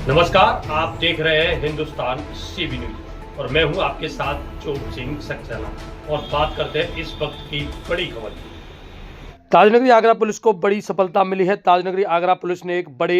नमस्कार, आप देख रहे हैं हिंदुस्तान सीबी न्यूज और मैं हूं आपके साथ चोट सिंह सक्सेना और बात करते हैं इस वक्त की बड़ी खबर की। ताजनगरी आगरा पुलिस को बड़ी सफलता मिली है। ताजनगरी आगरा पुलिस ने एक बड़े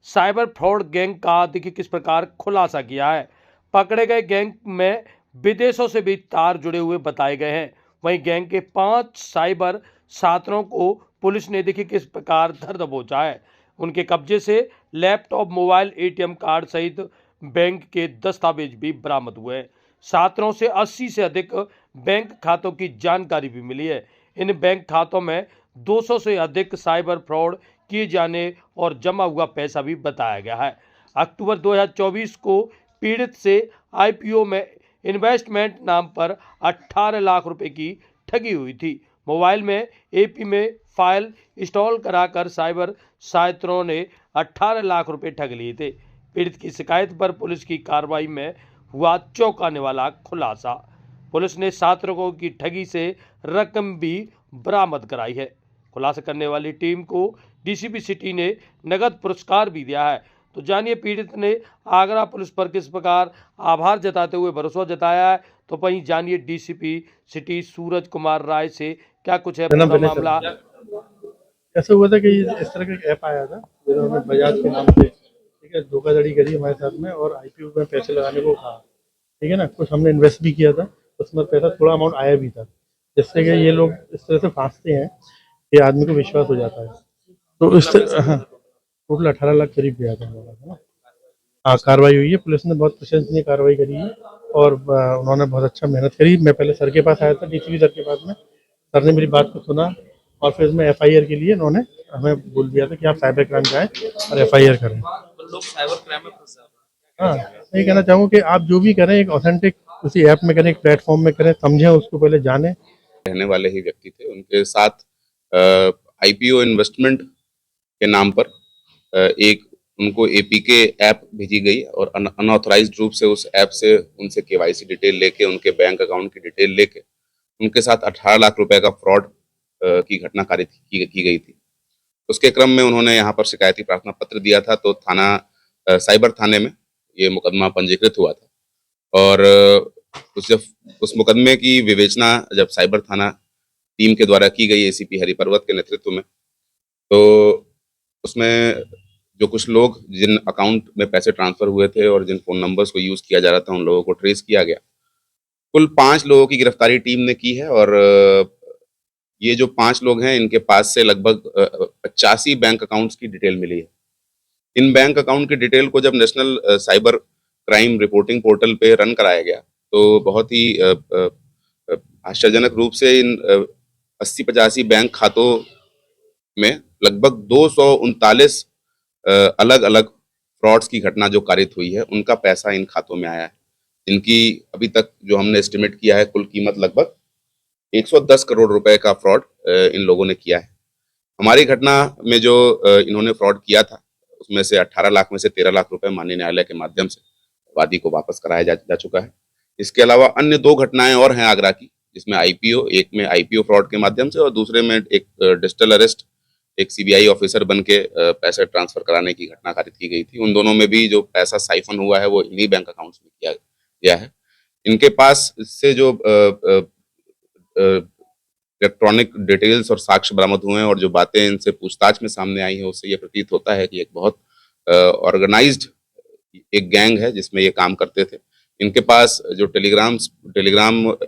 साइबर फ्रॉड गैंग का देखिए किस प्रकार खुलासा किया है। पकड़े गए गैंग में विदेशों से भी तार जुड़े हुए बताए गए हैं। वहीं गैंग के 5 साइबर साथरों को पुलिस ने देखिए किस प्रकार धर दबोचा है। उनके कब्जे से लैपटॉप, मोबाइल, एटीएम कार्ड सहित बैंक के दस्तावेज भी बरामद हुए हैं। छात्रों से 80 से अधिक बैंक खातों की जानकारी भी मिली है। इन बैंक खातों में 200 से अधिक साइबर फ्रॉड किए जाने और जमा हुआ पैसा भी बताया गया है। अक्टूबर 2024 को पीड़ित से आईपीओ में इन्वेस्टमेंट नाम पर 18 लाख रुपए की ठगी हुई थी। मोबाइल में एपी में फाइल इंस्टॉल कराकर साइबर साथरों ने 18 लाख रुपए ठग लिए थे। पीड़ित की शिकायत पर पुलिस की कार्रवाई में हुआ चौंकाने वाला खुलासा। पुलिस ने साथरों की ठगी से रकम भी बरामद कराई है। खुलासा करने वाली टीम को डीसीपी सिटी ने नगद पुरस्कार भी दिया है। तो जानिए पीड़ित ने आगरा पुलिस पर किस प्रकार आभार जताते हुए भरोसा जताया है। तो वहीं जानिए डीसीपी सिटी सूरज कुमार राय से क्या कुछ है पूरा मामला। ऐसा हुआ था कि इस तरह का एक ऐप आया था जिन्होंने बजाज के नाम से ठीक है धोखाधड़ी करी हमारे साथ में और आईपीओ में पैसे लगाने को कहा। ठीक है ना, कुछ हमने इन्वेस्ट भी किया था, उसमें पैसा थोड़ा अमाउंट आया भी था, जिससे कि ये लोग इस तरह से फांसते हैं कि आदमी को विश्वास हो जाता है। तो इस हाँ, टोटल 18 लाख करीब गया था हमारा, है ना। हाँ, कार्रवाई हुई है, पुलिस ने बहुत प्रशंसनीय कार्रवाई करी है और उन्होंने बहुत अच्छा मेहनत करी। मैं पहले सर के पास आया था, डीसीपी सर के पास में, सर ने मेरी बात को सुना और फिर इसमें एफआईआर के लिए उन्होंने हमें बोल दिया था कि आप साइबर क्राइम जाएं और एफआईआर करें। लोग साइबर क्राइम में फंस जाते हाँ, मैं कहना चाहूँगा कि आप जो भी करें एक ऑथेंटिक उसी ऐप में करें, एक प्लेटफॉर्म में करें, समझें उसको, पहले जानें। रहने वाले ही व्यक्ति थे। उनके साथ आईपीओ इन्वेस्टमेंट के नाम पर एक उनको एपीके ऐप भेजी गई और अनऑथराइज्ड रूप से उस ऐप से उनसे केवाईसी डिटेल लेके, उनके बैंक अकाउंट की डिटेल लेके उनके साथ 18 लाख रुपए का फ्रॉड की घटना कारित की गई थी। उसके क्रम में उन्होंने यहाँ पर शिकायती प्रार्थना पत्र दिया था, तो थाना साइबर थाने में ये मुकदमा पंजीकृत हुआ था और उस मुकदमे की विवेचना जब साइबर थाना टीम के द्वारा की गई एसीपी हरिपर्वत के नेतृत्व में, तो उसमें जो कुछ लोग जिन अकाउंट में पैसे ट्रांसफर हुए थे और जिन फोन नंबर्स को यूज किया जा रहा था उन लोगों को ट्रेस किया गया। कुल 5 लोगों की गिरफ्तारी टीम ने की है और ये जो 5 लोग हैं इनके पास से लगभग 85 बैंक अकाउंट्स की डिटेल मिली है। इन बैंक अकाउंट की डिटेल को जब national cyber crime reporting portal पे रन कराया गया तो बहुत ही आश्चर्यजनक रूप से इन 80-85 बैंक खातों में लगभग 239 अलग अलग फ्रॉड्स की घटना जो कारित हुई है, उनका पैसा इन खातों में आया है, जिनकी अभी तक जो हमने एस्टिमेट किया है कुल कीमत लगभग 110 करोड़ रुपए का फ्रॉड इन लोगों ने किया है। हमारी घटना में जो इन्होंने फ्रॉड किया था उसमें से 18 लाख में से 13 लाख रुपए माननीय न्यायालय के माध्यम से वादी को वापस कराया जा चुका है। इसके अलावा अन्य 2 घटनाएं और हैं आगरा की, जिसमें आईपीओ, एक में आईपीओ फ्रॉड के माध्यम से और दूसरे में एक डिजिटल अरेस्ट, एक सीबीआई ऑफिसर बन के पैसे ट्रांसफर कराने की घटना कारित की गई थी। उन दोनों में भी जो पैसा साइफन हुआ है वो इन्हीं बैंक अकाउंट्स में किया गया है। इनके पास से जो इलेक्ट्रॉनिक डिटेल्स और साक्ष्य बरामद हुए हैं और जो बातें इनसे पूछताछ में सामने आई हैं, उससे ये प्रतीत होता है कि एक बहुत ऑर्गेनाइज्ड एक गैंग है जिसमें ये काम करते थे। इनके पास जो टेलीग्राम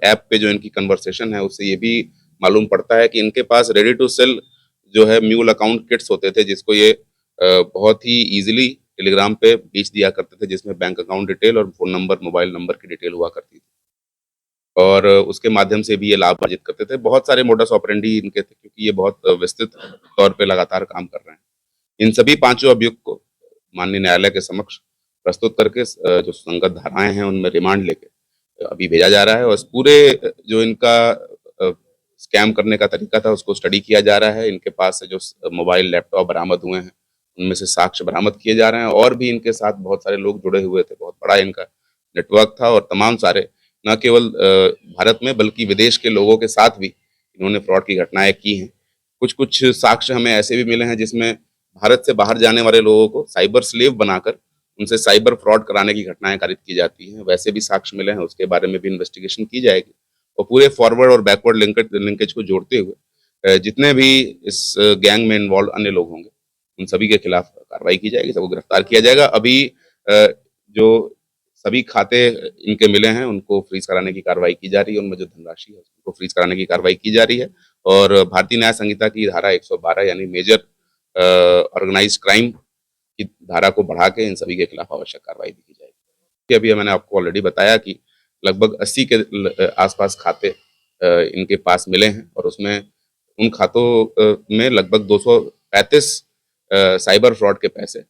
ऐप पे जो इनकी कन्वर्सेशन है उससे ये भी मालूम पड़ता है कि इनके पास रेडी टू सेल जो है म्यूल अकाउंट किट्स होते थे, जिसको ये बहुत ही इजीली टेलीग्राम पे बेच दिया करते थे, जिसमें बैंक अकाउंट डिटेल और फोन नंबर, मोबाइल नंबर की डिटेल हुआ करती थी और उसके माध्यम से भी ये लाभ अर्जित करते थे। बहुत सारे मोडस ऑपरेंडी इनके थे क्योंकि ये बहुत विस्तृत तौर पे लगातार काम कर रहे हैं। इन सभी 5 अभियुक्त को माननीय न्यायालय के समक्ष प्रस्तुत करके जो संगत धाराएं हैं उनमें रिमांड लेके अभी भेजा जा रहा है और इस पूरे जो इनका स्कैम करने का तरीका था उसको स्टडी किया जा रहा है। इनके पास से जो मोबाइल, लैपटॉप बरामद हुए हैं उनमें से साक्ष्य बरामद किए जा रहे हैं और भी इनके साथ बहुत सारे लोग जुड़े हुए थे। बहुत बड़ा इनका नेटवर्क था और तमाम सारे न केवल भारत में बल्कि विदेश के लोगों के साथ भी इन्होंने फ्रॉड की घटनाएं की हैं। कुछ साक्ष्य हमें ऐसे भी मिले हैं जिसमें भारत से बाहर जाने वाले लोगों को साइबर स्लेव बनाकर उनसे साइबर फ्रॉड कराने की घटनाएं कारित की जाती हैं, वैसे भी साक्ष्य मिले हैं, उसके बारे में भी इन्वेस्टिगेशन की जाएगी और पूरे फॉरवर्ड और बैकवर्ड लिंकेज को जोड़ते हुए जितने भी इस गैंग में इन्वॉल्व अन्य लोग होंगे उन सभी के खिलाफ कार्रवाई की जाएगी, सबको गिरफ्तार किया जाएगा। अभी जो सभी खाते इनके मिले हैं उनको फ्रीज कराने की कार्रवाई की जा रही है, उनमें जो धनराशि है उसको फ्रीज कराने की कार्रवाई की जा रही है और भारतीय न्याय संहिता की धारा 112 यानी मेजर ऑर्गेनाइज्ड क्राइम की धारा को बढ़ा के इन सभी के खिलाफ आवश्यक कार्रवाई भी की जाएगी। अभी मैंने आपको ऑलरेडी बताया कि लगभग 80 के आसपास खाते इनके पास मिले हैं और उसमें उन खातों में लगभग 235 साइबर फ्रॉड के पैसे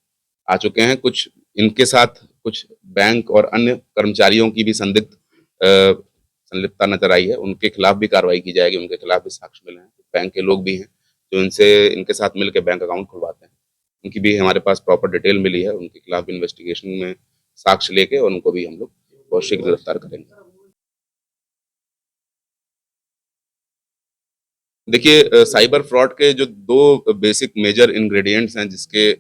आ चुके हैं। कुछ इनके साथ कुछ बैंक और अन्य कर्मचारियों की भी संलिप्तता नजर आई है, उनके खिलाफ भी कार्रवाई की जाएगी, उनके खिलाफ भी साक्ष्य मिले हैं। बैंक के लोग भी हैं जो इनके साथ मिलकर बैंक अकाउंट खुलवाते हैं, उनकी भी हमारे पास प्रॉपर डिटेल मिली है, उनके खिलाफ भी इन्वेस्टिगेशन में साक्ष्य लेके और उनको भी हम लोग बहुत शीघ्र गिरफ्तार करेंगे। देखिए साइबर फ्रॉड के जो दो बेसिक मेजर इंग्रेडिएंट्स हैं जिसके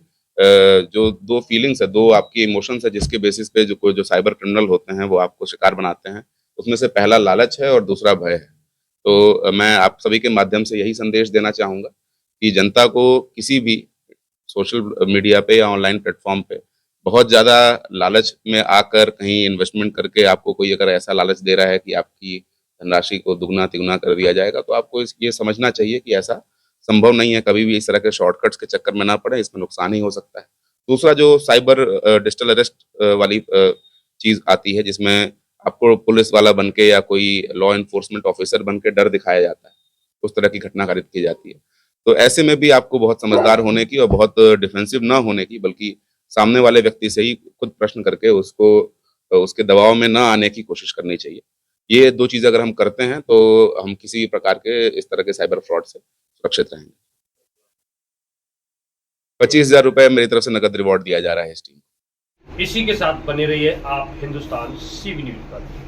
जो दो फीलिंग्स है, दो आपकी इमोशंस है जिसके बेसिस पे जो साइबर क्रिमिनल होते हैं वो आपको शिकार बनाते हैं, उसमें से पहला लालच है और दूसरा भय है। तो मैं आप सभी के माध्यम से यही संदेश देना चाहूँगा कि जनता को किसी भी सोशल मीडिया पे या ऑनलाइन प्लेटफॉर्म पे बहुत ज़्यादा लालच में आकर कहीं इन्वेस्टमेंट करके आपको कोई अगर ऐसा लालच दे रहा है कि आपकी धनराशि को दुगना तिगुना कर दिया जाएगा, तो आपको ये समझना चाहिए कि ऐसा संभव नहीं है। कभी भी इस तरह के शॉर्टकट्स के चक्कर में ना पड़े, इसमें नुकसान ही हो सकता है। दूसरा जो साइबर डिजिटल अरेस्ट वाली चीज़ आती है जिसमें आपको पुलिस वाला बन के या कोई लॉ एनफोर्समेंट ऑफिसर बन के डर दिखाया जाता है, उस तरह की घटना कारित की जाती है। तो ऐसे में भी आपको बहुत समझदार होने की और बहुत डिफेंसिव ना होने की, बल्कि सामने वाले व्यक्ति से ही खुद प्रश्न करके उसको उसके दबाव में ना आने की कोशिश करनी चाहिए। ये 2 चीज़ अगर हम करते हैं तो हम किसी भी प्रकार के इस तरह के साइबर फ्रॉड से सुरक्षित रहेंगे। 25,000 रुपए मेरी तरफ से नकद रिवॉर्ड दिया जा रहा है इस टीम को। इसी के साथ बने रहिए आप हिंदुस्तान सीबी न्यूज पर।